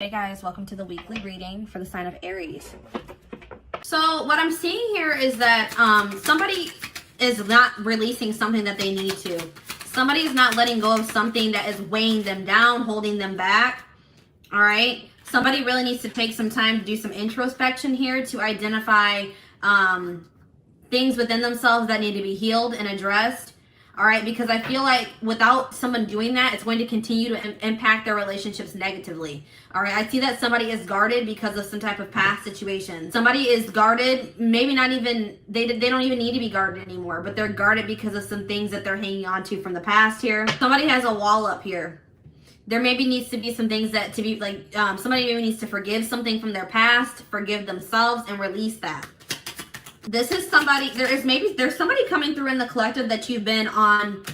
Hey guys, welcome to the weekly reading for the sign of Aries. So what I'm seeing here is that somebody is not releasing something that they need to. Somebody is not letting go of something that is weighing them down, holding them back. All right. Somebody really needs to take some time to do some introspection here to identify things within themselves that need to be healed and addressed. All right, because I feel like without someone doing that, it's going to continue to impact their relationships negatively. All right, I see that somebody is guarded because of some type of past situation. Somebody is guarded, maybe not even, they don't even need to be guarded anymore, but they're guarded because of some things that they're hanging on to from the past here. Somebody has a wall up here. There maybe needs to be some things that to be like, somebody maybe needs to forgive something from their past, forgive themselves, and release that. This is somebody, there's somebody coming through in the collective that you've been on.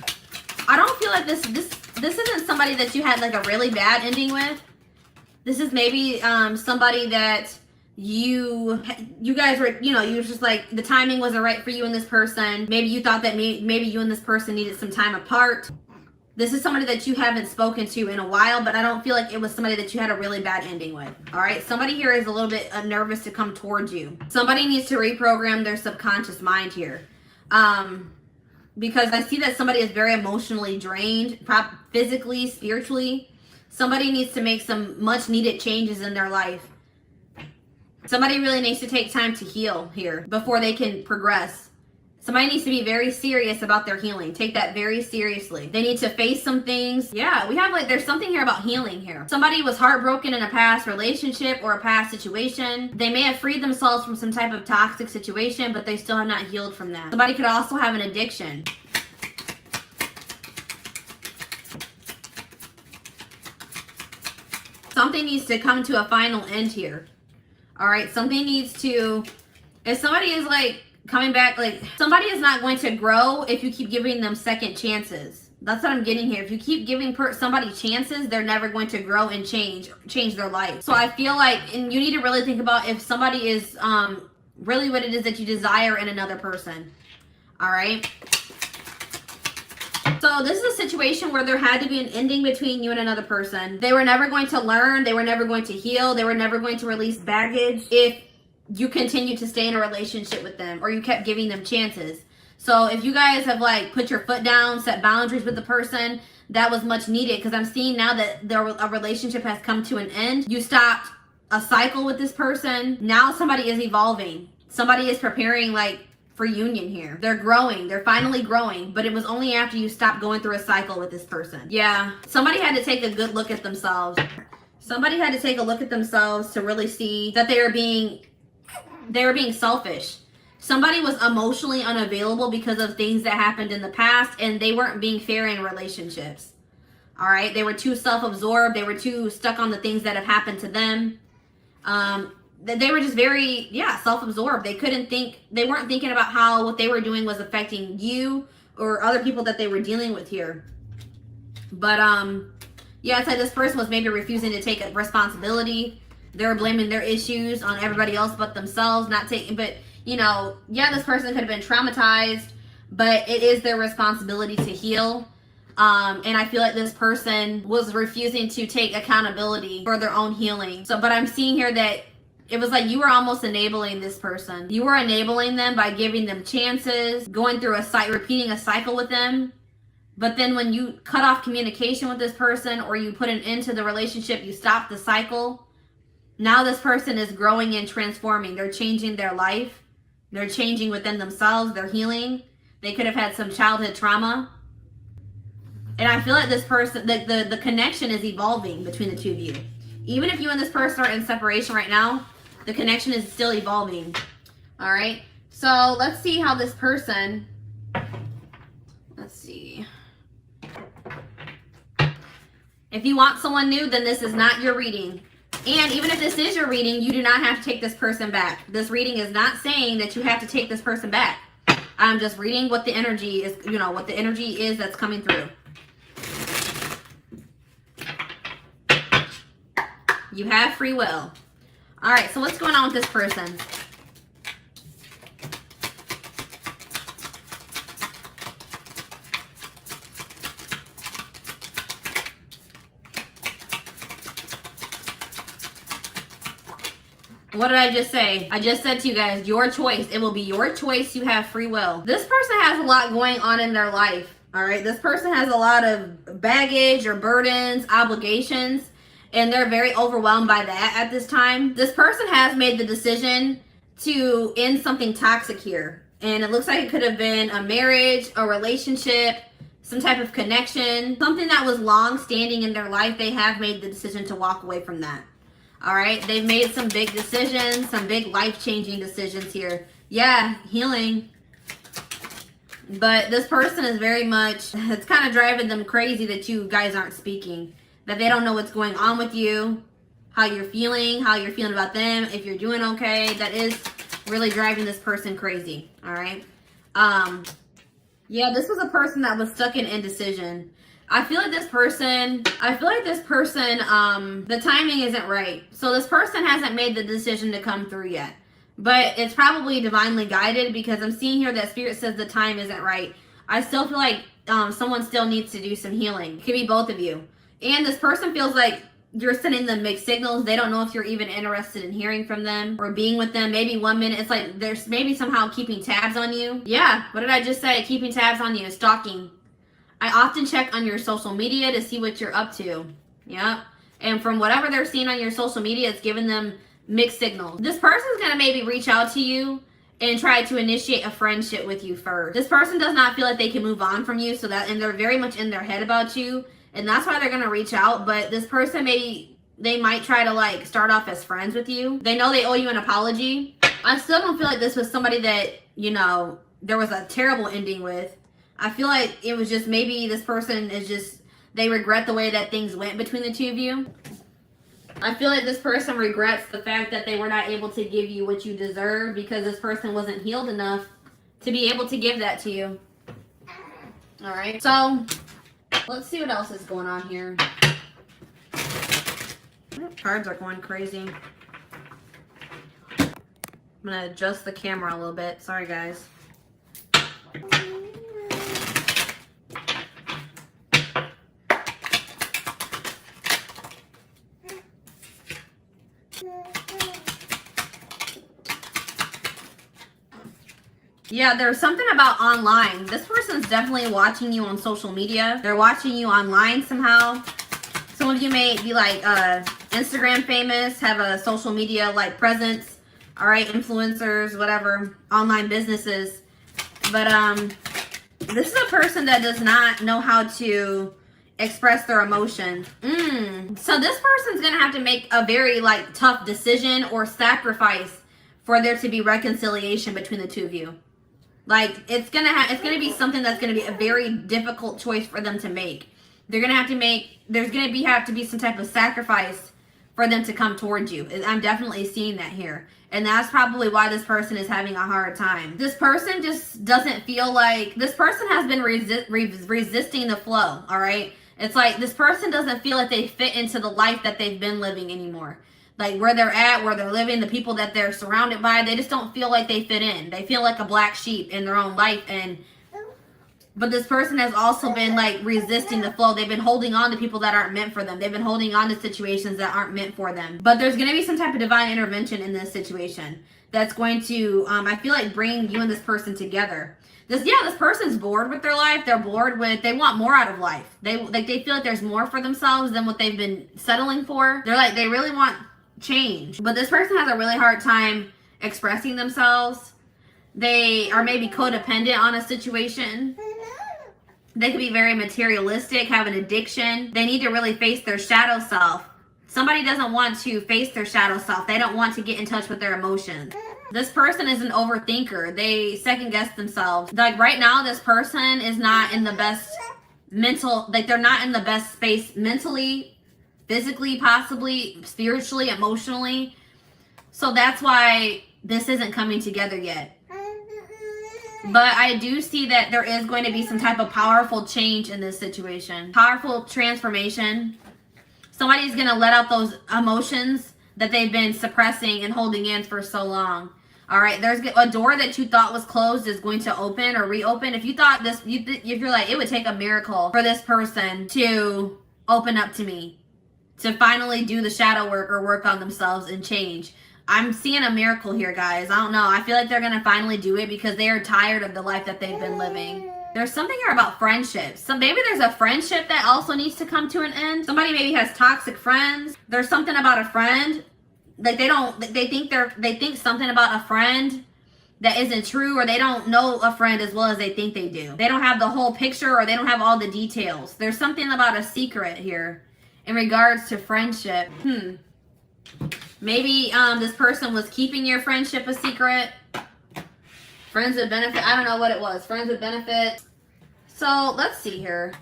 I don't feel like this isn't somebody that you had like a really bad ending with. This is maybe somebody that you guys were, you were just like, the timing wasn't right for you and this person. Maybe you thought that maybe you and this person needed some time apart. This is somebody that you haven't spoken to in a while, but I don't feel like it was somebody that you had a really bad ending with. All right. Somebody here is a little bit nervous to come towards you. Somebody needs to reprogram their subconscious mind here. Because I see that somebody is very emotionally drained, physically, spiritually. Somebody needs to make some much needed changes in their life. Somebody really needs to take time to heal here before they can progress. Somebody needs to be very serious about their healing. Take that very seriously. They need to face some things. Yeah, we have there's something here about healing here. Somebody was heartbroken in a past relationship or a past situation. They may have freed themselves from some type of toxic situation, but they still have not healed from that. Somebody could also have an addiction. Something needs to come to a final end here. All right, something needs to, if somebody is coming back, somebody is not going to grow if you keep giving them second chances. That's what I'm getting here. If you keep giving somebody chances, they're never going to grow and change their life. So I feel like, and you need to really think about if somebody is really what it is that you desire in another person. All right. So this is a situation where there had to be an ending between you and another person. They were never going to learn. They were never going to heal. They were never going to release baggage if you continue to stay in a relationship with them or you kept giving them chances. So if you guys have put your foot down, set boundaries with the person, that was much needed, because I'm seeing now that a relationship has come to an end. You stopped a cycle with this person. Now somebody is evolving. Somebody is preparing for union here. They're growing. They're finally growing, but it was only after you stopped going through a cycle with this person. Yeah. Somebody had to take a good look at themselves. Somebody had to take a look at themselves to really see that they were being selfish. Somebody was emotionally unavailable because of things that happened in the past, and they weren't being fair in relationships. All right. They were too self-absorbed. They were too stuck on the things that have happened to them. They were just very, self-absorbed. They weren't thinking about how what they were doing was affecting you or other people that they were dealing with here. But, it's like this person was maybe refusing to take responsibility. They were blaming their issues on everybody else but themselves, this person could have been traumatized, but it is their responsibility to heal. And I feel like this person was refusing to take accountability for their own healing. But I'm seeing here that it was like you were almost enabling this person. You were enabling them by giving them chances, going through repeating a cycle with them. But then when you cut off communication with this person or you put an end to the relationship, you stop the cycle. Now this person is growing and transforming. They're changing their life. They're changing within themselves. They're healing. They could have had some childhood trauma. And I feel like this person, the connection is evolving between the two of you. Even if you and this person are in separation right now, the connection is still evolving. All right. So let's see how this person, let's see. If you want someone new, then this is not your reading. And even if this is your reading, you do not have to take this person back. This reading is not saying that you have to take this person back. I'm just reading what the energy is, what the energy is that's coming through. You have free will. All right, so what's going on with this person? What did I just say? I just said to you guys, your choice. It will be your choice. You have free will. This person has a lot going on in their life. All right. This person has a lot of baggage or burdens, obligations, and they're very overwhelmed by that at this time. This person has made the decision to end something toxic here. And it looks like it could have been a marriage, a relationship, some type of connection, something that was long standing in their life. They have made the decision to walk away from that. All right. They've made some big decisions, some big life-changing decisions here. Yeah, healing. But this person is very much, it's kind of driving them crazy that you guys aren't speaking, that they don't know what's going on with you, how you're feeling about them, if you're doing okay. That is really driving this person crazy. All right. Yeah, this was a person that was stuck in indecision. I feel like this person, the timing isn't right. So this person hasn't made the decision to come through yet. But it's probably divinely guided, because I'm seeing here that Spirit says the time isn't right. I still feel like someone still needs to do some healing. It could be both of you. And this person feels like you're sending them mixed signals. They don't know if you're even interested in hearing from them or being with them. Maybe 1 minute, it's like there's maybe somehow keeping tabs on you. Yeah, what did I just say? Keeping tabs on you, stalking. I often check on your social media to see what you're up to. Yep. And from whatever they're seeing on your social media, it's giving them mixed signals. This person's going to maybe reach out to you and try to initiate a friendship with you first. This person does not feel like they can move on from you, and they're very much in their head about you, and that's why they're going to reach out. But this person, they might try to like start off as friends with you. They know they owe you an apology. I still don't feel like this was somebody that, you know, there was a terrible ending with. I feel like it was just maybe this person is just, they regret the way that things went between the two of you. I feel like this person regrets the fact that they were not able to give you what you deserve, because this person wasn't healed enough to be able to give that to you. All right. So let's see what else is going on here. Cards are going crazy. I'm going to adjust the camera a little bit. Sorry, guys. Yeah, there's something about online. This person's definitely watching you on social media. They're watching you online somehow. Some of you may be like Instagram famous, have a social media like presence. All right, influencers, whatever, online businesses. But this is a person that does not know how to express their emotions. So this person's gonna have to make a very like tough decision or sacrifice for there to be reconciliation between the two of you. Like it's gonna be something that's gonna be a very difficult choice for them to make. They're gonna have to make, there's gonna have to be some type of sacrifice for them to come towards you. I'm definitely seeing that here. And that's probably why this person is having a hard time. This person just doesn't feel like, this person has been resisting the flow, all right? It's like this person doesn't feel like they fit into the life that they've been living anymore. Like where they're at, where they're living, the people that they're surrounded by, they just don't feel like they fit in. They feel like a black sheep in their own life. But this person has also been like resisting the flow. They've been holding on to people that aren't meant for them. They've been holding on to situations that aren't meant for them. But there's going to be some type of divine intervention in this situation that's going to, I feel like, bring you and this person together. This person's bored with their life. They're bored with, they want more out of life. They feel like there's more for themselves than what they've been settling for. They're like, they really want change. But this person has a really hard time expressing themselves. They are maybe codependent on a situation. They could be very materialistic, have an addiction. They need to really face their shadow self. Somebody doesn't want to face their shadow self. They don't want to get in touch with their emotions. This person is an overthinker. They second guess themselves. Like right now, this person is not in the best mental, like they're not in the best space mentally, physically, possibly, spiritually, emotionally. So that's why this isn't coming together yet. But I do see that there is going to be some type of powerful change in this situation. Powerful transformation. Somebody's going to let out those emotions that they've been suppressing and holding in for so long. All right, there's a door that you thought was closed is going to open or reopen. If you thought this, if you're like, it would take a miracle for this person to open up to me, to finally do the shadow work or work on themselves and change. I'm seeing a miracle here, guys. I don't know. I feel like they're going to finally do it because they are tired of the life that they've been living. There's something here about friendships. So maybe there's a friendship that also needs to come to an end. Somebody maybe has toxic friends. There's something about a friend. Like they think something about a friend that isn't true, or they don't know a friend as well as they think they do. They don't have the whole picture, or they don't have all the details. There's something about a secret here in regards to friendship. Maybe this person was keeping your friendship a secret. Friends with benefit. I don't know what it was. Friends with benefit. So let's see here.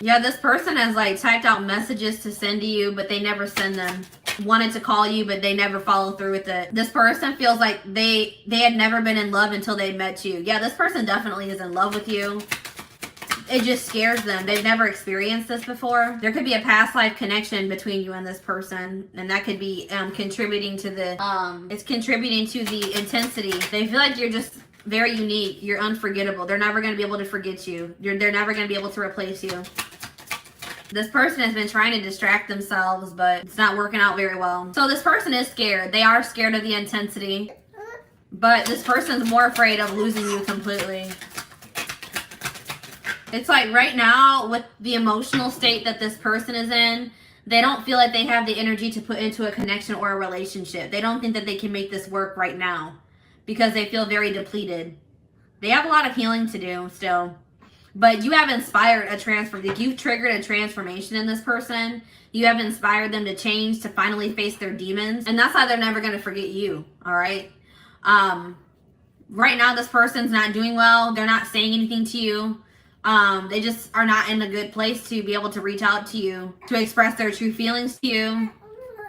Yeah, this person has like typed out messages to send to you, but they never send them. Wanted to call you, but they never follow through with it. This person feels like they had never been in love until they met you. Yeah, this person definitely is in love with you. It just scares them. They've never experienced this before. There could be a past life connection between you and this person, and that could be contributing to the it's contributing to the intensity. They feel like you're just very unique. You're unforgettable. They're never going to be able to forget you. They're never going to be able to replace you. This person has been trying to distract themselves, but it's not working out very well. So this person is scared. They are scared of the intensity, but this person's more afraid of losing you completely. It's like right now, with the emotional state that this person is in, they don't feel like they have the energy to put into a connection or a relationship. They don't think that they can make this work right now because they feel very depleted. They have a lot of healing to do still. But you have inspired a you've triggered a transformation in this person. You have inspired them to change, to finally face their demons. And that's why they're never going to forget you, all right? Right now, this person's not doing well. They're not saying anything to you. They just are not in a good place to be able to reach out to you, to express their true feelings to you.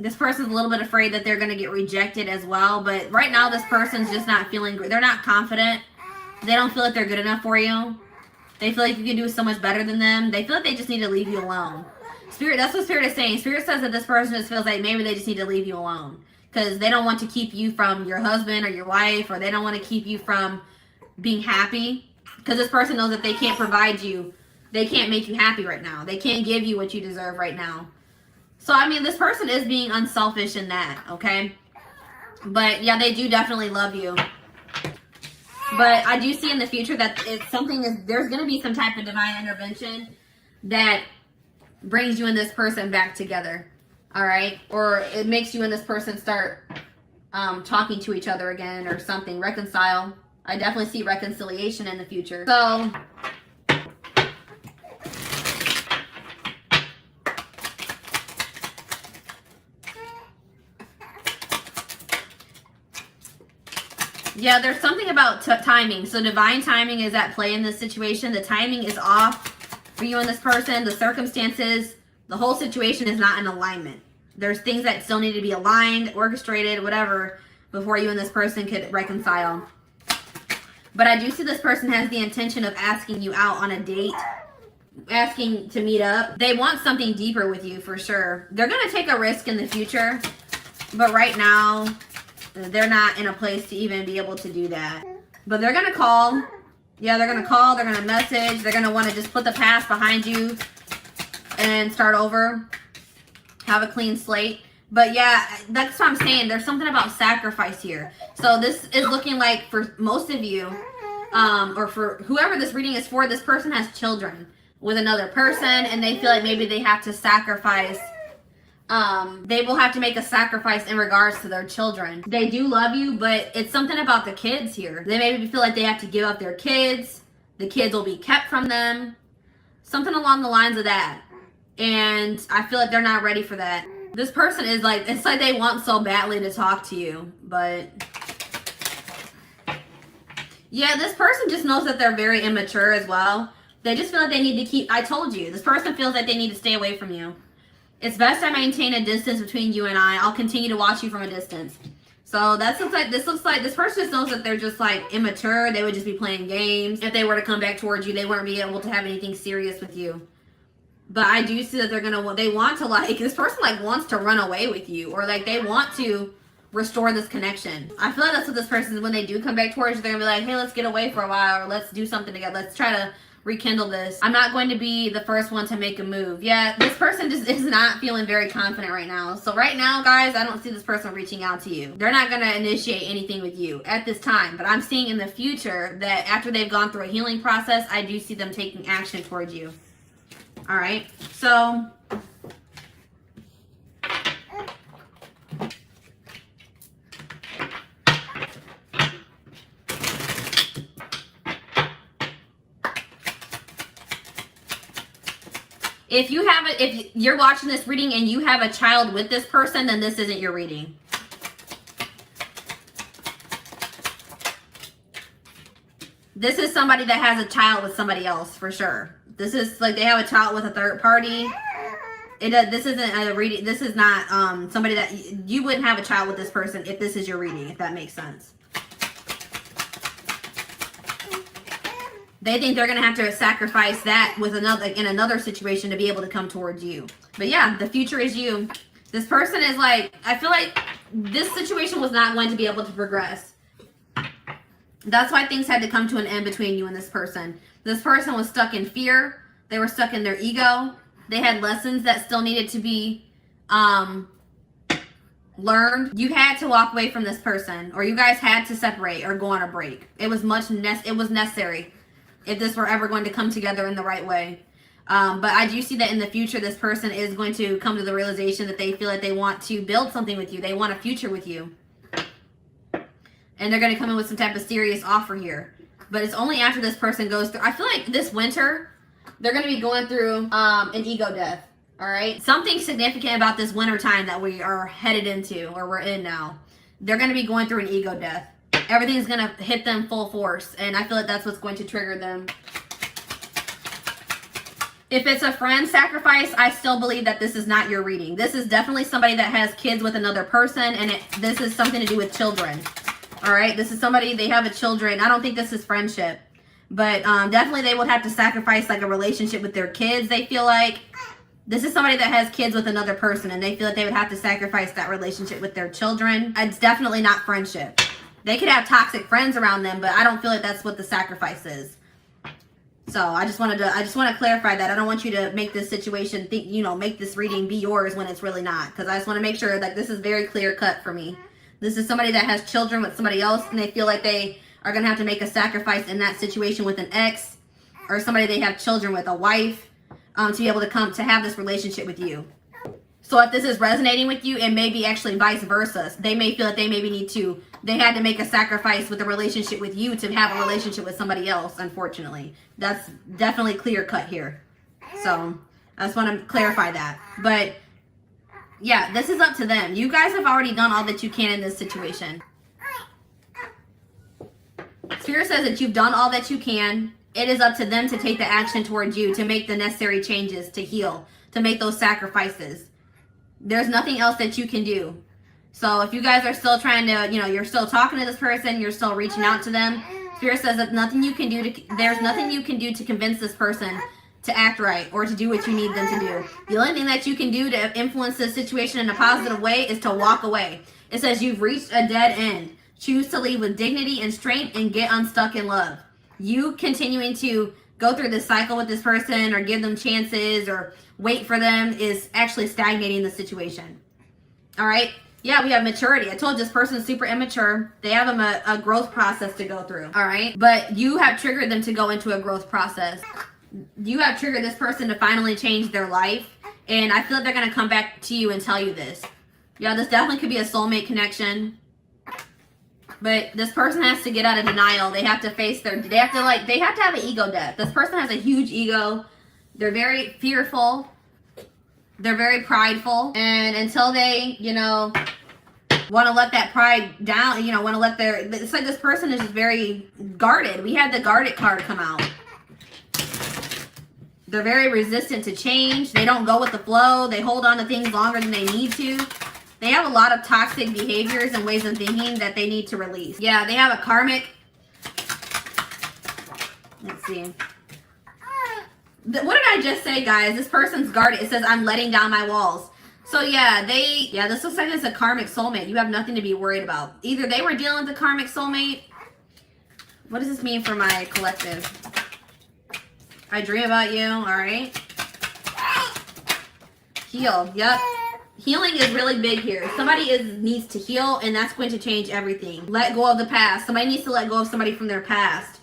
This person's a little bit afraid that they're going to get rejected as well. But right now, this person's just not feeling great. They're not confident. They don't feel like they're good enough for you. They feel like you can do so much better than them. They feel like they just need to leave you alone. Spirit, that's what Spirit is saying. Spirit says that this person just feels like maybe they just need to leave you alone because they don't want to keep you from your husband or your wife, or they don't want to keep you from being happy because this person knows that they can't provide you. They can't make you happy right now. They can't give you what you deserve right now. So, I mean, this person is being unselfish in that, okay? But, yeah, they do definitely love you. But I do see in the future that there's going to be some type of divine intervention that brings you and this person back together. All right? Or it makes you and this person start talking to each other again or something. Reconcile. I definitely see reconciliation in the future. So, yeah, there's something about timing. So divine timing is at play in this situation. The timing is off for you and this person. The circumstances, the whole situation is not in alignment. There's things that still need to be aligned, orchestrated, whatever, before you and this person could reconcile. But I do see this person has the intention of asking you out on a date, asking to meet up. They want something deeper with you for sure. They're going to take a risk in the future, but right now, they're not in a place to even be able to do that. But they're going to call. Yeah, they're going to call. They're going to message. They're going to want to just put the past behind you and start over. Have a clean slate. But yeah, that's what I'm saying. There's something about sacrifice here. So this is looking like for most of you, or for whoever this reading is for, this person has children with another person, and they feel like maybe they have to sacrifice. They will have to make a sacrifice in regards to their children. They do love you, but it's something about the kids here. They maybe feel like they have to give up their kids. The kids will be kept from them. Something along the lines of that. And I feel like they're not ready for that. This person is like, it's like they want so badly to talk to you, but yeah, this person just knows that they're very immature as well. They just feel like they need to keep, I told you, this person feels like they need to stay away from you. It's best I maintain a distance between you and I. I'll continue to watch you from a distance. So this looks like this person just knows that they're just like immature. They would just be playing games. If they were to come back towards you, they wouldn't be able to have anything serious with you. But I do see that they want to like, this person like wants to run away with you, or like they want to restore this connection. I feel like that's what this person, when they do come back towards you, they're gonna be like, hey, let's get away for a while, or let's do something together. Let's try to rekindle this. I'm not going to be the first one to make a move. Yeah, this person just is not feeling very confident right now. So right now, guys, I don't see this person reaching out to you. They're not going to initiate anything with you at this time. But I'm seeing in the future that after they've gone through a healing process, I do see them taking action towards you. All right. So if you're watching this reading and you have a child with this person, then this isn't your reading. This is somebody that has a child with somebody else for sure. This is like they have a child with a third party. This isn't a reading. This is not somebody that you wouldn't have a child with this person if this is your reading, if that makes sense. They think they're going to have to sacrifice that with in another situation to be able to come towards you. But yeah, the future is you. This person is like, I feel like this situation was not going to be able to progress. That's why things had to come to an end between you and this person. This person was stuck in fear. They were stuck in their ego. They had lessons that still needed to be learned. You had to walk away from this person, or you guys had to separate or go on a break. It was necessary if this were ever going to come together in the right way. But I do see that in the future, this person is going to come to the realization that they feel like they want to build something with you. They want a future with you. And they're going to come in with some type of serious offer here. But it's only after this person goes through, I feel like this winter, they're going to be going through an ego death. All right. Something significant about this winter time that we are headed into, or we're in now. They're going to be going through an ego death. Everything's going to hit them full force. And I feel like that's what's going to trigger them. If it's a friend sacrifice, I still believe that this is not your reading. This is definitely somebody that has kids with another person. And this is something to do with children. All right. This is somebody, they have a children. I don't think this is friendship. But definitely they would have to sacrifice like a relationship with their kids. They feel like this is somebody that has kids with another person. And they feel like they would have to sacrifice that relationship with their children. It's definitely not friendship. They could have toxic friends around them, but I don't feel like that's what the sacrifice is. So I just want to clarify that. I don't want you to make this situation make this reading be yours when it's really not. Because I just want to make sure that this is very clear cut for me. This is somebody that has children with somebody else, and they feel like they are going to have to make a sacrifice in that situation with an ex, or somebody they have children with, a wife, to be able to come to have this relationship with you. So if this is resonating with you, and maybe actually vice versa, they may feel that they had to make a sacrifice with a relationship with you to have a relationship with somebody else, unfortunately. That's definitely clear cut here. So I just want to clarify that. But yeah, this is up to them. You guys have already done all that you can in this situation. Spirit says that you've done all that you can. It is up to them to take the action towards you, to make the necessary changes, to heal, to make those sacrifices. There's nothing else that you can do. So if you guys are still trying to, you're still talking to this person, you're still reaching out to them, Spirit says that there's nothing you can do to convince this person to act right or to do what you need them to do. The only thing that you can do to influence this situation in a positive way is to walk away. It says you've reached a dead end. Choose to leave with dignity and strength and get unstuck in love. You continuing to go through this cycle with this person or give them chances or wait for them is actually stagnating the situation. All right. Yeah, we have maturity. I told you this person is super immature. They have a growth process to go through. All right. But you have triggered them to go into a growth process. You have triggered this person to finally change their life. And I feel like they're going to come back to you and tell you this. Yeah, this definitely could be a soulmate connection. But this person has to get out of denial. They have to face they have to have an ego death. This person has a huge ego. They're very fearful. They're very prideful. And until they, want to let that pride down, it's like this person is just very guarded. We had the guarded card come out. They're very resistant to change. They don't go with the flow. They hold on to things longer than they need to. They have a lot of toxic behaviors and ways of thinking that they need to release. Yeah, they have a karmic. Let's see. What did I just say, guys? This person's guarded. It says, I'm letting down my walls. So yeah, this looks like it's a karmic soulmate. You have nothing to be worried about. Either they were dealing with a karmic soulmate. What does this mean for my collective? I dream about you. All right. Heal. Yep. Healing is really big here. Somebody needs to heal, and that's going to change everything. Let go of the past. Somebody needs to let go of somebody from their past.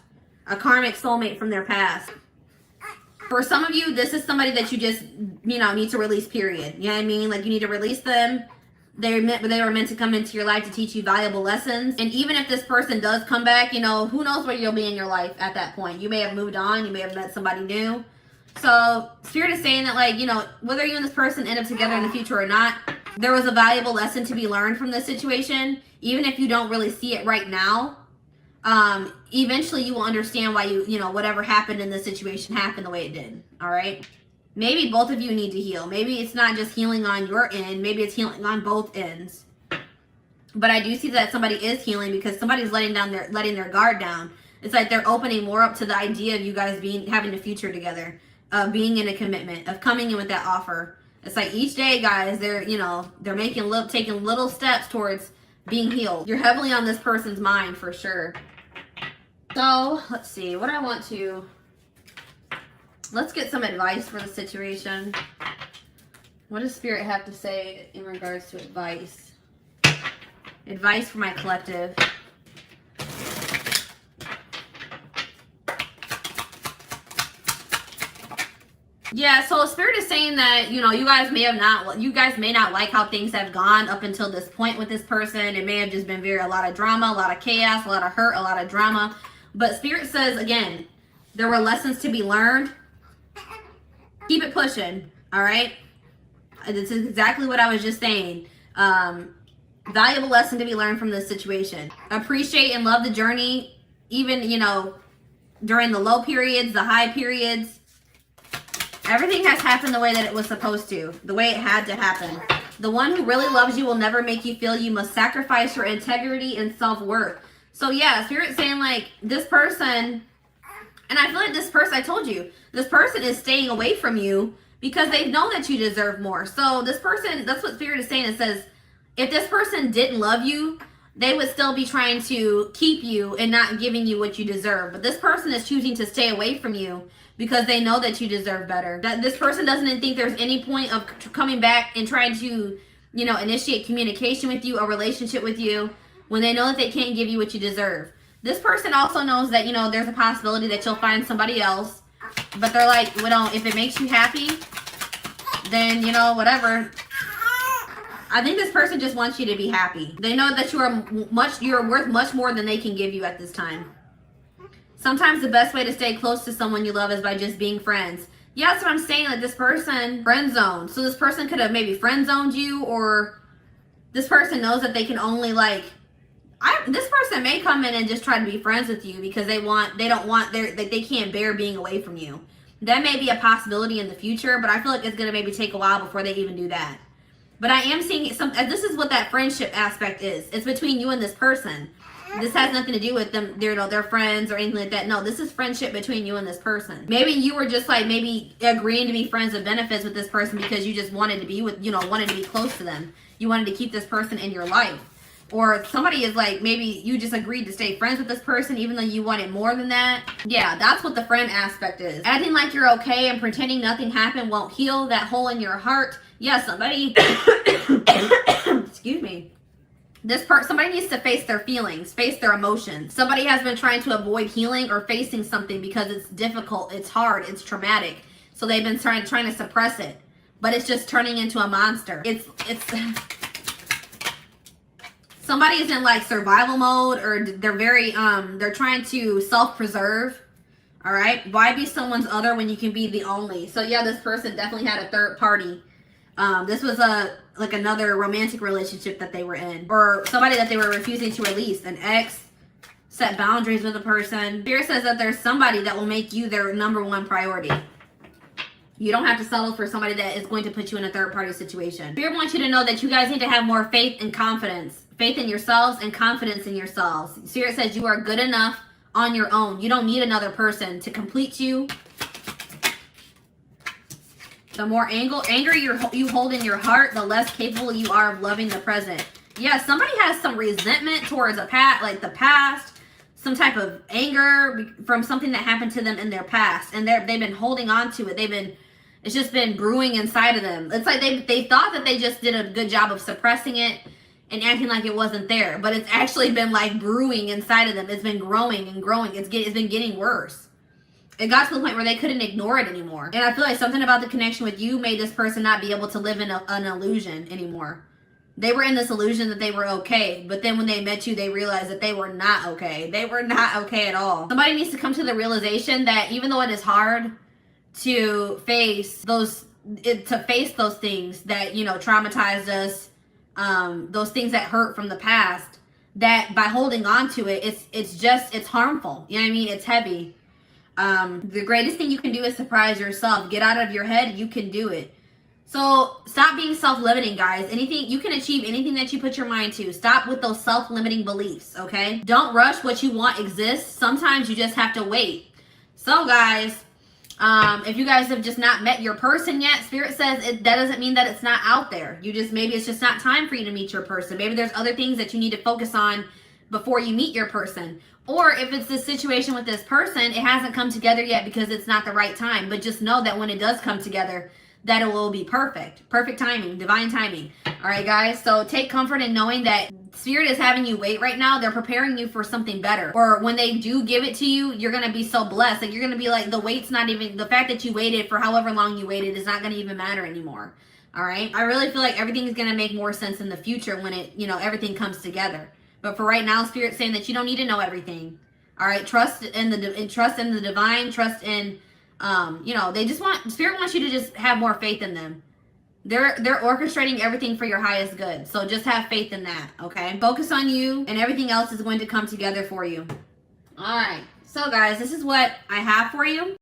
A karmic soulmate from their past. For some of you, this is somebody that you just, need to release, period. You know what I mean? Like, you need to release them. They were meant to come into your life to teach you valuable lessons. And even if this person does come back, who knows where you'll be in your life at that point. You may have moved on. You may have met somebody new. So Spirit is saying that, like, whether you and this person end up together in the future or not, there was a valuable lesson to be learned from this situation. Even if you don't really see it right now, eventually you will understand why whatever happened in this situation happened the way it did. All right. Maybe both of you need to heal. Maybe it's not just healing on your end. Maybe it's healing on both ends. But I do see that somebody is healing because somebody's letting their guard down. It's like they're opening more up to the idea of you guys having a future together, of being in a commitment, of coming in with that offer. It's like each day, guys, they're taking little steps towards being healed. You're heavily on this person's mind for sure. So let's see what I want to. Let's get some advice for the situation. What does Spirit have to say in regards to advice? Advice for my collective. Yeah, so Spirit is saying that, you guys may not like how things have gone up until this point with this person. It may have just been a lot of drama, a lot of chaos, a lot of hurt, a lot of drama. But Spirit says, again, there were lessons to be learned. Keep it pushing, all right? This is exactly what I was just saying. Valuable lesson to be learned from this situation. Appreciate and love the journey, even, during the low periods, the high periods. Everything has happened the way that it was supposed to, the way it had to happen. The one who really loves you will never make you feel you must sacrifice your integrity and self-worth. So yeah, Spirit's saying, like, this person, and I feel like this person, I told you, this person is staying away from you because they know that you deserve more. So this person, that's what Spirit is saying. It says, if this person didn't love you, they would still be trying to keep you and not giving you what you deserve. But this person is choosing to stay away from you because they know that you deserve better. That this person doesn't think there's any point of coming back and trying to, initiate communication with you, a relationship with you, when they know that they can't give you what you deserve. This person also knows that, there's a possibility that you'll find somebody else. But they're like, if it makes you happy, then, whatever. I think this person just wants you to be happy. They know that you're worth much more than they can give you at this time. Sometimes the best way to stay close to someone you love is by just being friends. Yeah, that's what I'm saying. Like, this person friend zoned. So this person could have maybe friend zoned you, or this person knows that they can only this person may come in and just try to be friends with you because they can't bear being away from you. That may be a possibility in the future, but I feel like it's going to maybe take a while before they even do that. But I am seeing this is what that friendship aspect is. It's between you and this person. This has nothing to do with them, their friends or anything like that. No, this is friendship between you and this person. Maybe you were just maybe agreeing to be friends with benefits with this person because you just wanted to be wanted to be close to them. You wanted to keep this person in your life. Or somebody is maybe you just agreed to stay friends with this person even though you wanted more than that. Yeah, that's what the friend aspect is. Acting like you're okay and pretending nothing happened won't heal that hole in your heart. Yeah, somebody, excuse me. Somebody needs to face their feelings, face their emotions. Somebody has been trying to avoid healing or facing something because it's difficult, it's hard, it's traumatic. So they've been trying to suppress it. But it's just turning into a monster. It's somebody is in survival mode, or they're trying to self-preserve. All right. Why be someone's other when you can be the only? So yeah, this person definitely had a third party. This was another romantic relationship that they were in, or somebody that they were refusing to release. An ex, set boundaries with a person. Spirit says that there's somebody that will make you their number one priority. You don't have to settle for somebody that is going to put you in a third party situation. Spirit wants you to know that you guys need to have more faith and confidence. Faith in yourselves and confidence in yourselves. Spirit says you are good enough on your own. You don't need another person to complete you. The more anger you hold in your heart, the less capable you are of loving the present. Yeah, somebody has some resentment towards the past. some type of anger from something that happened to them in their past, and they've been holding on to it. It's just been brewing inside of them. It's like they thought that they just did a good job of suppressing it and acting like it wasn't there, but it's actually been like brewing inside of them. It's been growing and growing. It's been getting worse. It got to the point where they couldn't ignore it anymore. And I feel like something about the connection with you made this person not be able to live in an illusion anymore. They were in this illusion that they were okay, but then when they met you, they realized that they were not okay. They were not okay at all. Somebody needs to come to the realization that even though it is hard to face those things that, you know, traumatized us, those things that hurt from the past, that by holding on to it, it's harmful. You know what I mean? It's heavy. The greatest thing you can do is surprise yourself. Get out of your head. You can do it. So stop being self-limiting, guys. You can achieve anything that you put your mind to. Stop with those self-limiting beliefs, okay? Don't rush. What you want exists. Sometimes you just have to wait. So guys, if you guys have just not met your person yet, Spirit says that doesn't mean that it's not out there. Maybe it's just not time for you to meet your person. Maybe there's other things that you need to focus on before you meet your person. Or if it's this situation with this person, it hasn't come together yet because it's not the right time. But just know that when it does come together, that it will be perfect. Perfect timing, divine timing. All right, guys. So take comfort in knowing that Spirit is having you wait right now. They're preparing you for something better. Or when they do give it to you, you're going to be so blessed. Like, you're going to be like, the fact that you waited for however long you waited is not going to even matter anymore. All right. I really feel like everything is going to make more sense in the future when everything comes together. But for right now, Spirit's saying that you don't need to know everything. All right. Trust in the divine, trust in, Spirit wants you to just have more faith in them. They're orchestrating everything for your highest good. So just have faith in that, okay? Focus on you, and everything else is going to come together for you. All right. So, guys, this is what I have for you.